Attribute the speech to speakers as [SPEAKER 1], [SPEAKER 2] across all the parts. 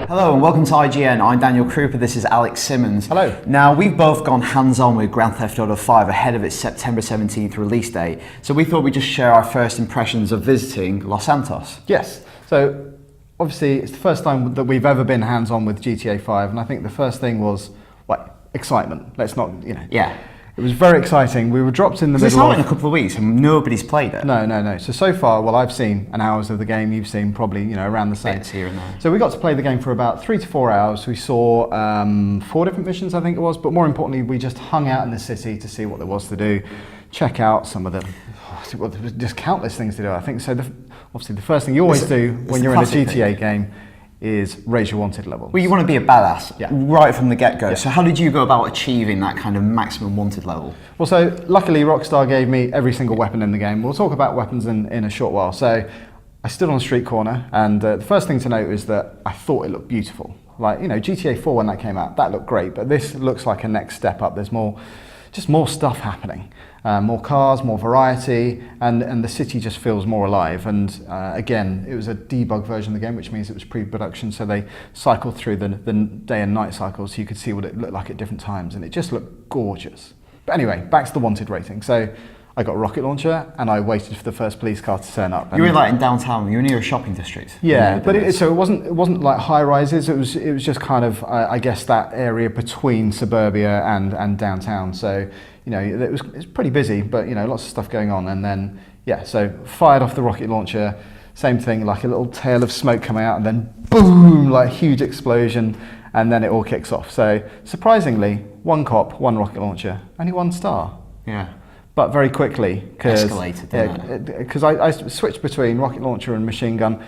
[SPEAKER 1] Hello and welcome to IGN. I'm Daniel Krupa, this is Alex Simmons.
[SPEAKER 2] Hello.
[SPEAKER 1] Now, we've both gone hands-on with Grand Theft Auto 5 ahead of its September 17th release date, so we thought we'd just share our first impressions of visiting Los Santos.
[SPEAKER 2] Yes, so obviously it's the first time that we've ever been hands-on with GTA 5, and I think the first thing was, like, excitement. Let's not,
[SPEAKER 1] Yeah.
[SPEAKER 2] It was very exciting. We were dropped in the middle
[SPEAKER 1] It's out in a couple of weeks and nobody's played it.
[SPEAKER 2] No. So far, well, I've seen an hours of the game. You've seen probably, around the same.
[SPEAKER 1] Bits here and there.
[SPEAKER 2] So we got to play the game for about 3 to 4 hours. We saw 4 different missions, I think it was. But more importantly, we just hung out in the city to see what there was to do, check out some of the, just countless things to do, I think. So obviously the first thing you always do when you're in a GTA game is raise your wanted level.
[SPEAKER 1] Well, you want to be a badass right from the get-go.
[SPEAKER 2] Yeah.
[SPEAKER 1] So how did you go about achieving that kind of maximum wanted level?
[SPEAKER 2] Well, so luckily Rockstar gave me every single weapon in the game. We'll talk about weapons in a short while. So I stood on a street corner, and the first thing to note is that I thought it looked beautiful. Like, GTA 4 when that came out, that looked great, but this looks like a next step up. There's just more stuff happening. More cars, more variety, and the city just feels more alive. And again, it was a debug version of the game, which means it was pre-production, so they cycled through the day and night cycles so you could see what it looked like at different times, and it just looked gorgeous. But anyway, back to the wanted rating. So I got a rocket launcher, and I waited for the first police car to turn up.
[SPEAKER 1] You were like in downtown, you were near a shopping district.
[SPEAKER 2] Yeah, but it wasn't like high rises. It was just kind of I guess that area between suburbia and downtown. So it was pretty busy, but lots of stuff going on. And then so fired off the rocket launcher. Same thing, like a little tail of smoke coming out, and then boom, like huge explosion, and then it all kicks off. So surprisingly, 1 cop, 1 rocket launcher, only 1 star.
[SPEAKER 1] Yeah.
[SPEAKER 2] But very quickly,
[SPEAKER 1] because
[SPEAKER 2] I switched between rocket launcher and machine gun.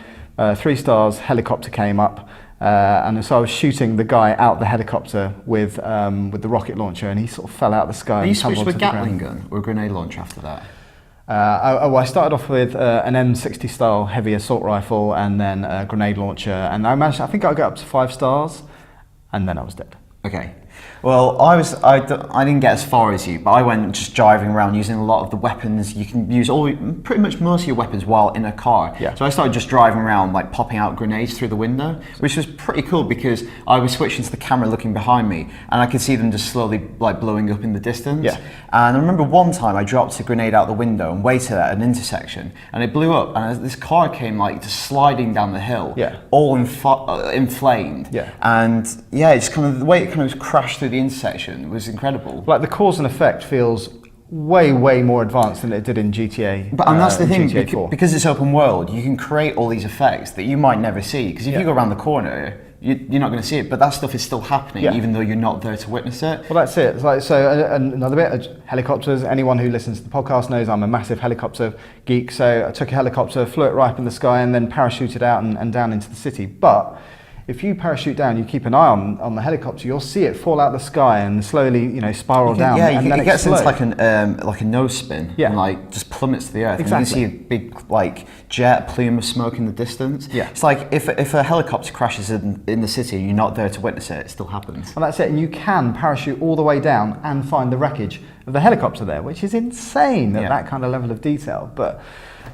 [SPEAKER 2] 3 stars, helicopter came up, and so I was shooting the guy out the helicopter with the rocket launcher, and he sort of fell out of the sky.
[SPEAKER 1] You switched to a Gatling gun or a grenade launcher after that?
[SPEAKER 2] I started off with an M60 style heavy assault rifle, and then a grenade launcher, and I think I got up to 5 stars, and then I was dead.
[SPEAKER 1] Okay. Well, I didn't get as far as you, but I went just driving around using a lot of the weapons. You can use pretty much most of your weapons while in a car.
[SPEAKER 2] Yeah.
[SPEAKER 1] So I started just driving around, like popping out grenades through the window, which was pretty cool because I was switching to the camera looking behind me, and I could see them just slowly like blowing up in the distance.
[SPEAKER 2] Yeah.
[SPEAKER 1] And I remember one time I dropped a grenade out the window and waited at an intersection, and it blew up, and this car came like just sliding down the hill, all inflamed.
[SPEAKER 2] Yeah.
[SPEAKER 1] And it's just kind of the way it kind of crashed through the intersection was incredible.
[SPEAKER 2] Like the cause and effect feels way more advanced than it did in GTA.
[SPEAKER 1] And that's the thing,
[SPEAKER 2] because
[SPEAKER 1] it's open world, you can create all these effects that you might never see. Because if you go around the corner, you're not going to see it, but that stuff is still happening, even though you're not there to witness it.
[SPEAKER 2] Well, that's it. It's like, so another bit, helicopters. Anyone who listens to the podcast knows I'm a massive helicopter geek. So I took a helicopter, flew it right up in the sky, and then parachuted out and down into the city. But if you parachute down, you keep an eye on the helicopter, you'll see it fall out the sky and slowly, spiral down.
[SPEAKER 1] Yeah,
[SPEAKER 2] and then
[SPEAKER 1] it gets into like a nose spin, and like just plummets to the earth.
[SPEAKER 2] Exactly.
[SPEAKER 1] And you can see a big like jet plume of smoke in the distance.
[SPEAKER 2] Yeah.
[SPEAKER 1] It's like if a helicopter crashes in the city and you're not there to witness it, it still happens.
[SPEAKER 2] And that's it. And you can parachute all the way down and find the wreckage of the helicopter there, which is insane at that kind of level of detail. But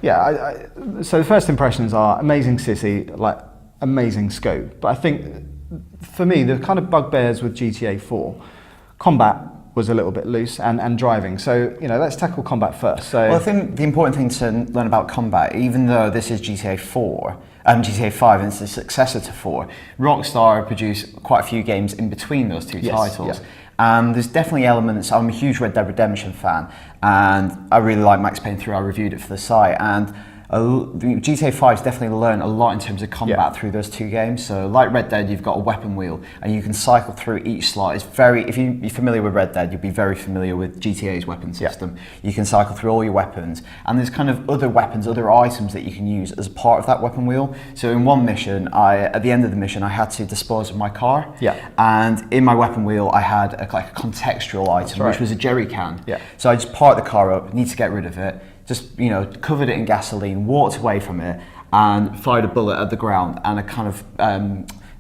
[SPEAKER 2] so the first impressions are amazing city, like amazing scope. But I think for me, the kind of bugbears with GTA 4, combat was a little bit loose, and driving. So let's tackle combat first. So
[SPEAKER 1] I think the important thing to learn about combat, even though this is GTA 4, GTA 5 and it's the successor to 4, Rockstar produced quite a few games in between those two titles.
[SPEAKER 2] Yeah.
[SPEAKER 1] And there's definitely elements. I'm a huge Red Dead Redemption fan, and I really like Max Payne 3. I reviewed it for the site, and GTA 5's definitely learned a lot in terms of combat through those 2 games. So like Red Dead, you've got a weapon wheel and you can cycle through each slot. If you're familiar with Red Dead, you'll be very familiar with GTA's weapon system. You can cycle through all your weapons, and there's kind of other weapons, other items that you can use as part of that weapon wheel. So in one mission, at the end of the mission, I had to dispose of my car. And in my weapon wheel, I had a contextual item, which was a jerry can. So I just parked the car up, need to get rid of it. Just covered it in gasoline, walked away from it, and fired a bullet at the ground, and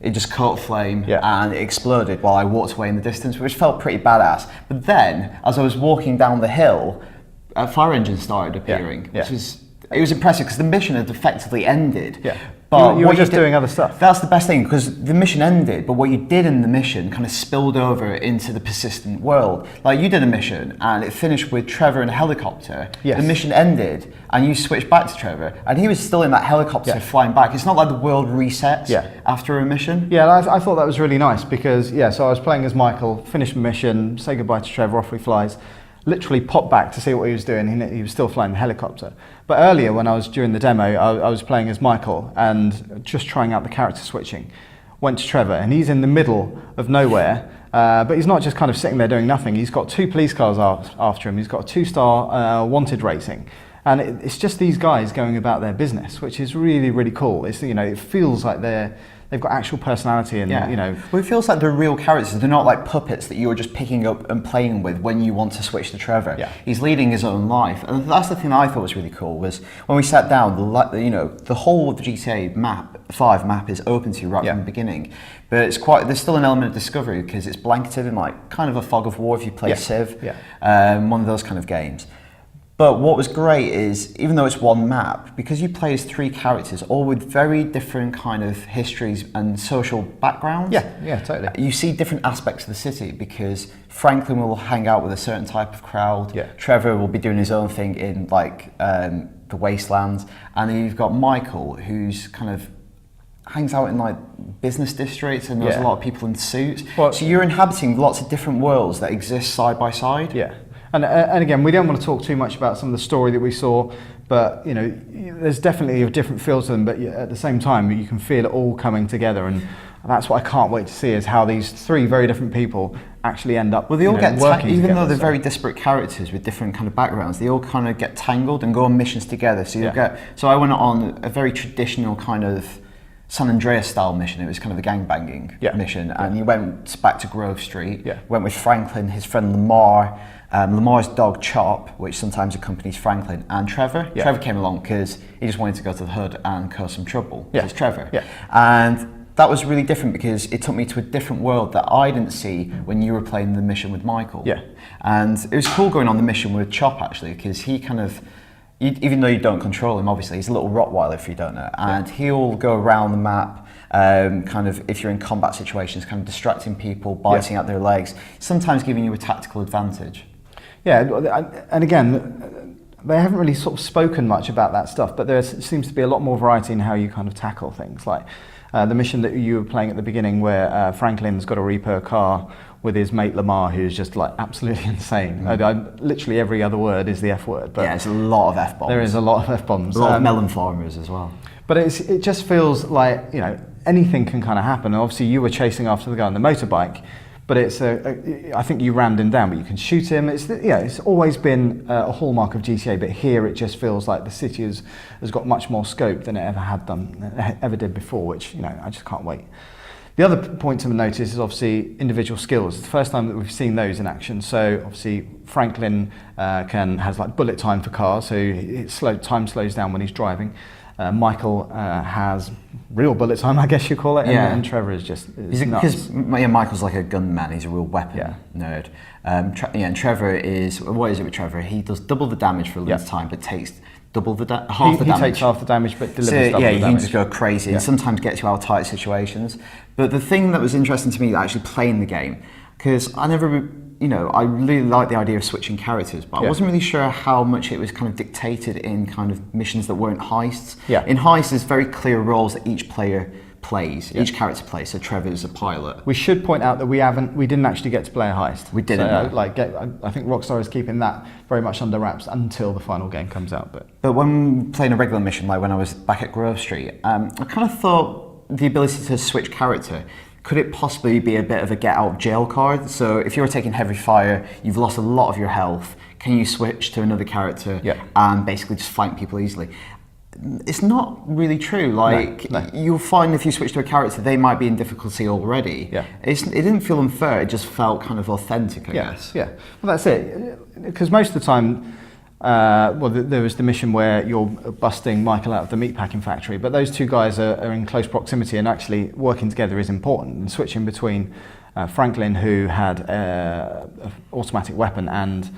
[SPEAKER 1] it just caught flame and it exploded while I walked away in the distance, which felt pretty badass. But then, as I was walking down the hill, a fire engine started appearing, which was impressive because the mission had effectively ended. But
[SPEAKER 2] you were
[SPEAKER 1] what
[SPEAKER 2] just
[SPEAKER 1] did-
[SPEAKER 2] doing other stuff.
[SPEAKER 1] That's the best thing, because the mission ended, but what you did in the mission kind of spilled over into the persistent world. Like, you did a mission and it finished with Trevor in a helicopter.
[SPEAKER 2] Yes.
[SPEAKER 1] The mission ended and you switched back to Trevor and he was still in that helicopter
[SPEAKER 2] Yeah.
[SPEAKER 1] flying back. It's not like the world resets
[SPEAKER 2] Yeah.
[SPEAKER 1] after a mission.
[SPEAKER 2] Yeah, I thought that was really nice because, so I was playing as Michael, finished the mission, say goodbye to Trevor, off he flies, literally popped back to see what he was doing. He was still flying the helicopter. But earlier, when I was during the demo, I was playing as Michael and just trying out the character switching. Went to Trevor, and he's in the middle of nowhere, but he's not just kind of sitting there doing nothing. He's got 2 police cars after him. He's got a 2-star wanted rating. And it's just these guys going about their business, which is really, really cool. It's, it feels like they've got actual personality and,
[SPEAKER 1] Well, it feels like they're real characters. They're not like puppets that you're just picking up and playing with when you want to switch to Trevor.
[SPEAKER 2] Yeah.
[SPEAKER 1] He's leading his own life. And that's the thing I thought was really cool, was when we sat down, the whole of the GTA 5 map is open to you right from the beginning. But there's still an element of discovery because it's blanketed in like kind of a fog of war if you play Civ, one of those kind of games. But what was great is, even though it's one map, because you play as 3 characters, all with very different kind of histories and social backgrounds.
[SPEAKER 2] Yeah, totally.
[SPEAKER 1] You see different aspects of the city because Franklin will hang out with a certain type of crowd.
[SPEAKER 2] Yeah.
[SPEAKER 1] Trevor will be doing his own thing in like the wastelands, and then you've got Michael, who's kind of hangs out in like business districts and knows a lot of people in suits.
[SPEAKER 2] Well,
[SPEAKER 1] so you're inhabiting lots of different worlds that exist side by side.
[SPEAKER 2] Yeah. And again, we don't want to talk too much about some of the story that we saw, but there's definitely a different feel to them. But at the same time, you can feel it all coming together, and that's what I can't wait to see is how these 3 very different people actually end up.
[SPEAKER 1] Well, they all get
[SPEAKER 2] working
[SPEAKER 1] even
[SPEAKER 2] together,
[SPEAKER 1] though they're very disparate characters with different kind of backgrounds. They all kind of get tangled and go on missions together. So So I went on a very traditional kind of San Andreas style mission. It was kind of a gangbanging mission, and you went back to Grove Street. Went with Franklin, his friend Lamar. Lamar's dog Chop, which sometimes accompanies Franklin, and Trevor. Trevor came along because he just wanted to go to the hood and cause some trouble. It's Trevor. And that was really different because it took me to a different world that I didn't see when you were playing the mission with Michael. And it was cool going on the mission with Chop actually, because he kind of, even though you don't control him, obviously, he's a little Rottweiler if you don't know, and he'll go around the map, kind of, if you're in combat situations, kind of distracting people, biting out their legs, sometimes giving you a tactical advantage.
[SPEAKER 2] Yeah, and again, they haven't really sort of spoken much about that stuff, but there seems to be a lot more variety in how you kind of tackle things. Like the mission that you were playing at the beginning where Franklin's got a repo car with his mate Lamar, who's just like absolutely insane. Literally every other word is the F word. But
[SPEAKER 1] there's a lot of F-bombs.
[SPEAKER 2] There is a lot of F-bombs.
[SPEAKER 1] A lot of melon farmers as well.
[SPEAKER 2] But it just feels like, anything can kind of happen. And obviously you were chasing after the guy on the motorbike, but I think you rammed him down, but you can shoot him. It's always been a hallmark of GTA, but here it just feels like the city has got much more scope than it ever did before, which, I just can't wait. The other point to notice is obviously individual skills. It's the first time that we've seen those in action. So obviously Franklin has like bullet time for cars, so time slows down when he's driving. Michael has real bullet time, I guess you call it, and Trevor is just nuts.
[SPEAKER 1] Because Michael's like a gunman, he's a real weapon nerd. And Trevor what is it with Trevor? He does double the damage for a little time, but takes half the damage.
[SPEAKER 2] He takes half the damage, but delivers double the damage.
[SPEAKER 1] He can just go crazy and sometimes gets you out of tight situations. But the thing that was interesting to me, actually playing the game, because I really liked the idea of switching characters, but I wasn't really sure how much it was kind of dictated in kind of missions that weren't heists. In heists, there's very clear roles that each player plays, each character plays. So Trevor's a pilot.
[SPEAKER 2] We should point out that we didn't actually get to play a heist.
[SPEAKER 1] We didn't.
[SPEAKER 2] I think Rockstar is keeping that very much under wraps until the final game comes out.
[SPEAKER 1] But when playing a regular mission, like when I was back at Grove Street, I kind of thought the ability to switch character, could it possibly be a bit of a get out of jail card? So if you're taking heavy fire, you've lost a lot of your health, can you switch to another character and basically just flank people easily? It's not really true. No. You'll find if you switch to a character, they might be in difficulty already. It didn't feel unfair, it just felt kind of authentic, I guess.
[SPEAKER 2] Well, that's it. Because most of the time, there was the mission where you're busting Michael out of the meatpacking factory, but those 2 guys are in close proximity, and actually working together is important. And switching between Franklin, who had an automatic weapon, and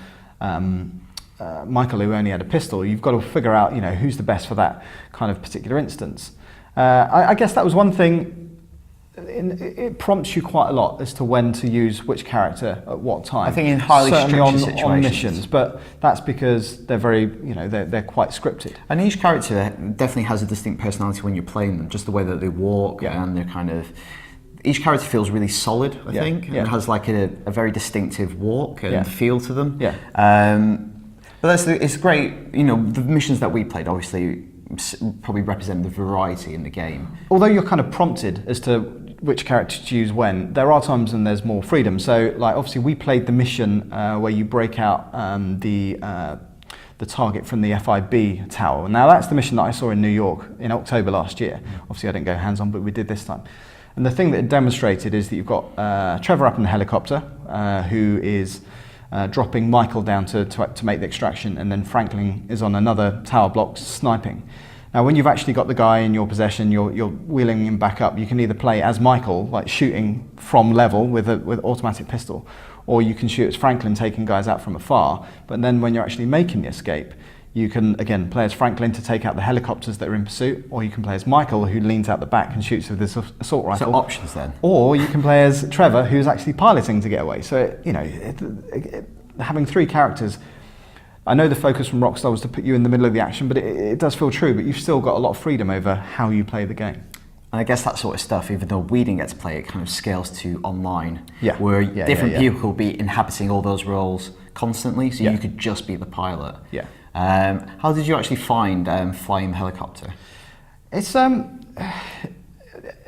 [SPEAKER 2] Michael, who only had a pistol, you've got to figure out, who's the best for that kind of particular instance. I guess that was one thing. It prompts you quite a lot as to when to use which character at what time.
[SPEAKER 1] I think in highly structured situations.
[SPEAKER 2] On missions, but that's because they're very, they're quite scripted.
[SPEAKER 1] And each character definitely has a distinct personality when you're playing them, just the way that they walk and they're kind of. Each character feels really solid, I think, and has like a very distinctive walk and feel to them.
[SPEAKER 2] Yeah.
[SPEAKER 1] But it's great. The missions that we played obviously probably represent the variety in the game.
[SPEAKER 2] Although you're kind of prompted as to which character to use when, there are times when there's more freedom. So, like, obviously we played the mission where you break out the target from the FIB tower. Now that's the mission that I saw in New York in October last year. Obviously I didn't go hands-on, but we did this time. And the thing that it demonstrated is that you've got Trevor up in the helicopter, who is dropping Michael down to make the extraction, and then Franklin is on another tower block sniping. Now, when you've actually got the guy in your possession, you're wheeling him back up. You can either play as Michael, like shooting from level with automatic pistol, or you can shoot as Franklin, taking guys out from afar. But then when you're actually making the escape, you can, again, play as Franklin to take out the helicopters that are in pursuit, or you can play as Michael, who leans out the back and shoots with this assault rifle.
[SPEAKER 1] So options then.
[SPEAKER 2] Or you can play as Trevor, who's actually piloting to get away. So, having three characters, I know the focus from Rockstar was to put you in the middle of the action, but it does feel true, but you've still got a lot of freedom over how you play the game.
[SPEAKER 1] And I guess that sort of stuff, even though we didn't get to play it, kind of scales to online,
[SPEAKER 2] yeah.
[SPEAKER 1] where different people could be inhabiting all those roles constantly, so you could just be the pilot.
[SPEAKER 2] Yeah.
[SPEAKER 1] How did you actually find flying the helicopter?
[SPEAKER 2] It's a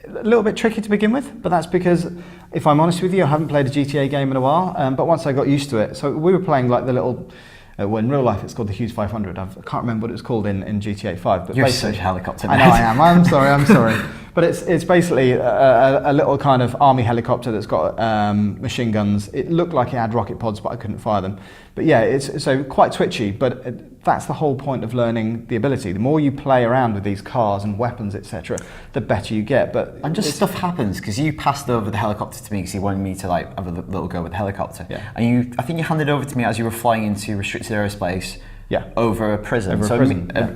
[SPEAKER 2] little bit tricky to begin with, but that's because, if I'm honest with you, I haven't played a GTA game in a while, but once I got used to it, so we were playing like the little, well, in real life it's called the Hughes 500, I can't remember what it's called in GTA 5. But
[SPEAKER 1] you're such a helicopter.
[SPEAKER 2] I know I am, I'm sorry. But it's basically a little kind of army helicopter that's got machine guns. It looked like it had rocket pods, but I couldn't fire them. But yeah, it's so quite twitchy, but that's the whole point of learning the ability. The more you play around with these cars and weapons, etc., the better you get.
[SPEAKER 1] And just stuff happens, because you passed over the helicopter to me because you wanted me to like have a little go with the helicopter. Yeah. And I think you handed over to me as you were flying into restricted aerospace.
[SPEAKER 2] Yeah.
[SPEAKER 1] Over a prison.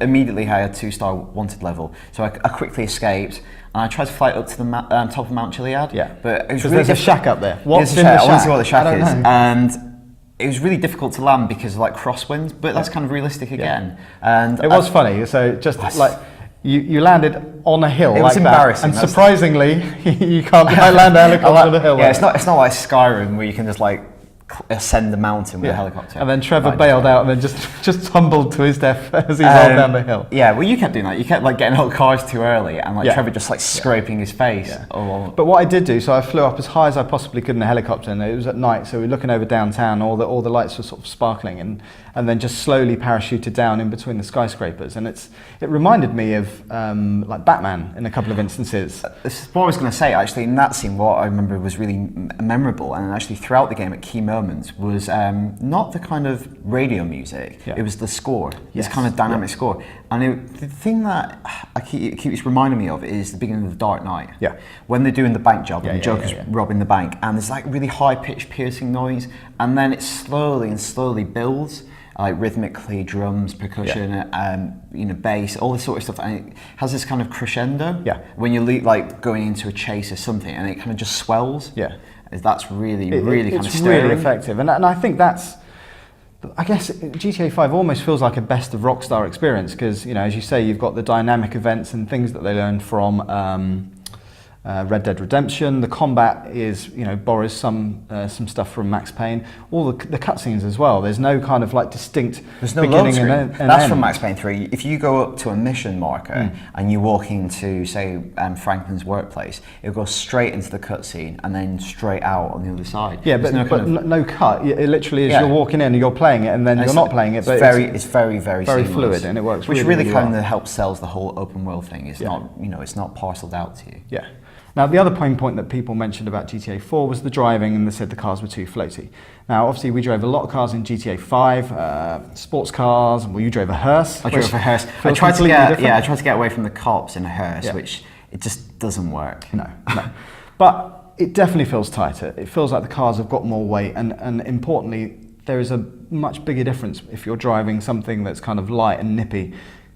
[SPEAKER 1] Immediately I had 2-star wanted level. So I quickly escaped, and I tried to fly up to the top of Mount Chiliad.
[SPEAKER 2] Yeah.
[SPEAKER 1] But it was
[SPEAKER 2] really there's a shack up there.
[SPEAKER 1] What's in the shack? I want to see what the shack is. And it was really difficult to land because of like crosswinds, but that's kind of realistic again. And
[SPEAKER 2] it was funny. So just like you landed on a hill.
[SPEAKER 1] It was
[SPEAKER 2] like
[SPEAKER 1] embarrassing.
[SPEAKER 2] That, and surprisingly, you can't land a helicopter on a hill.
[SPEAKER 1] Yeah, it's not like Skyrim where you can just like ascend the mountain with a helicopter.
[SPEAKER 2] And then Trevor bailed out and then just tumbled to his death as he rolled down the hill.
[SPEAKER 1] Yeah, well, you kept doing that. You kept like getting out of cars too early, and like Trevor just like scraping his face. Yeah.
[SPEAKER 2] But what I did do, so I flew up as high as I possibly could in a helicopter, and it was at night, so we were looking over downtown. All the lights were sort of sparkling, and then just slowly parachuted down in between the skyscrapers. And it reminded me of like Batman in a couple of instances.
[SPEAKER 1] This is what I was going to say. Actually, in that scene, what I remember was really memorable, and actually throughout the game at key moments was not the kind of radio music. Yeah. It was the score. This kind of dynamic score. And the thing that it keeps reminding me of is the beginning of The Dark Knight. Yeah. When they're doing the bank job and the Joker's robbing the bank, and there's like really high-pitched piercing noise, and then it slowly builds. Like rhythmically, drums, percussion, bass, all this sort of stuff, and it has this kind of crescendo. Yeah. When you're like going into a chase or something, and it kind of just swells. Yeah. That's really kind of stirring.
[SPEAKER 2] It's really effective, and I think that's. I guess GTA 5 almost feels like a best of Rockstar experience because, as you say, you've got the dynamic events and things that they learned from Red Dead Redemption. The combat is, borrows some stuff from Max Payne. All the cutscenes as well. There's no kind of like distinct beginning and end.
[SPEAKER 1] That's from Max Payne 3. If you go up to a mission marker and you walk into, say, Franklin's workplace, it'll go straight into the cutscene and then straight out on the other side.
[SPEAKER 2] Yeah, but no cut. It literally is you're walking in and you're playing it and then you're not playing it. But
[SPEAKER 1] it's very
[SPEAKER 2] fluid and it works
[SPEAKER 1] which
[SPEAKER 2] really
[SPEAKER 1] kind
[SPEAKER 2] well.
[SPEAKER 1] of helps sells the whole open world thing. It's not it's not parceled out to you.
[SPEAKER 2] Yeah. Now, the other pain point that people mentioned about GTA 4 was the driving, and they said the cars were too floaty. Now, obviously, we drove a lot of cars in GTA 5, sports cars. Well, you drove a hearse.
[SPEAKER 1] I drove a hearse. I tried to get away from the cops in a hearse, which it just doesn't work.
[SPEAKER 2] No. But it definitely feels tighter. It feels like the cars have got more weight, and importantly, there is a much bigger difference if you're driving something that's kind of light and nippy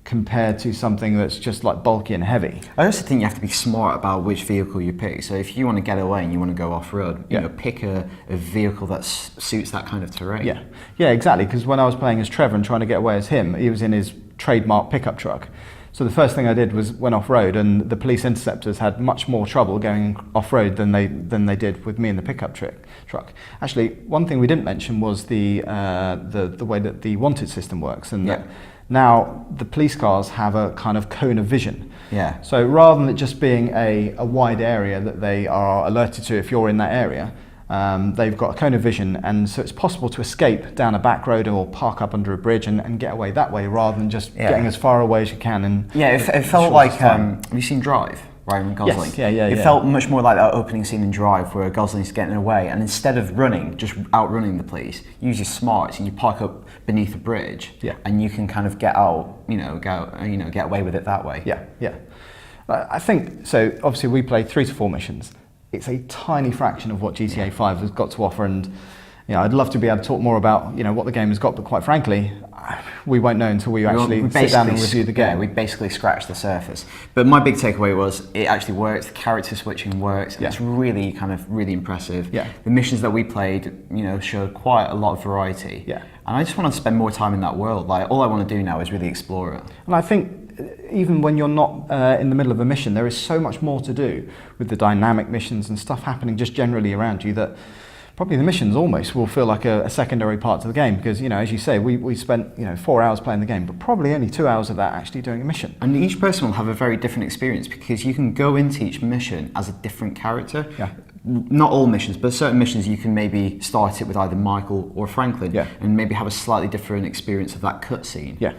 [SPEAKER 2] compared to something that's just like bulky and heavy.
[SPEAKER 1] I also think you have to be smart about which vehicle you pick. So if you want to get away and you want to go off-road, you know, pick a vehicle that suits that kind of terrain.
[SPEAKER 2] Yeah, exactly. Because when I was playing as Trevor and trying to get away as him, he was in his trademark pickup truck. So the first thing I did was went off-road, and the police interceptors had much more trouble going off-road than they did with me in the pickup truck. Actually, one thing we didn't mention was the way that the wanted system works, and that now the police cars have a kind of cone of vision.
[SPEAKER 1] Yeah.
[SPEAKER 2] So rather than it just being a wide area that they are alerted to if you're in that area, they've got a cone of vision, and so it's possible to escape down a back road or park up under a bridge and get away that way rather than just getting as far away as you can. And
[SPEAKER 1] it felt like, have you seen Drive? Ryan Gosling.
[SPEAKER 2] Yes,
[SPEAKER 1] It felt much more like that opening scene in Drive where Gosling's getting away, and instead of running, just outrunning the police, you use your smarts and you park up beneath a bridge, and you can kind of get out, get away with it that way.
[SPEAKER 2] Yeah. I think so. Obviously, we play 3 to 4 missions. It's a tiny fraction of what GTA 5 has got to offer, and I'd love to be able to talk more about what the game has got, but quite frankly, we won't know until we actually sit down and review the game.
[SPEAKER 1] Yeah, we basically scratched the surface. But my big takeaway was it actually works. The character switching works. And it's really really impressive.
[SPEAKER 2] Yeah.
[SPEAKER 1] The missions that we played, showed quite a lot of variety.
[SPEAKER 2] Yeah.
[SPEAKER 1] And I just want to spend more time in that world. Like all I want to do now is really explore it.
[SPEAKER 2] And I think even when you're not in the middle of a mission, there is so much more to do with the dynamic missions and stuff happening just generally around you that probably the missions almost will feel like a secondary part to the game because, as you say, we spent 4 hours playing the game, but probably only 2 hours of that actually doing a mission.
[SPEAKER 1] And each person will have a very different experience because you can go into each mission as a different character.
[SPEAKER 2] Yeah.
[SPEAKER 1] Not all missions, but certain missions you can maybe start it with either Michael or Franklin and maybe have a slightly different experience of that cutscene.
[SPEAKER 2] Yeah.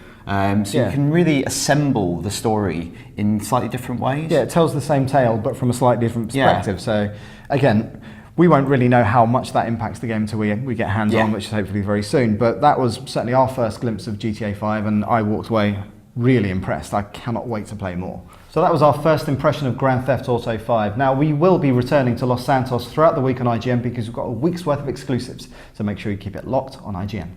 [SPEAKER 1] So you can really assemble the story in slightly different ways.
[SPEAKER 2] Yeah, it tells the same tale, but from a slightly different perspective. So, again, we won't really know how much that impacts the game until we get hands on, which is hopefully very soon. But that was certainly our first glimpse of GTA 5, and I walked away really impressed. I cannot wait to play more. So that was our first impression of Grand Theft Auto 5. Now, we will be returning to Los Santos throughout the week on IGN because we've got a week's worth of exclusives. So make sure you keep it locked on IGN.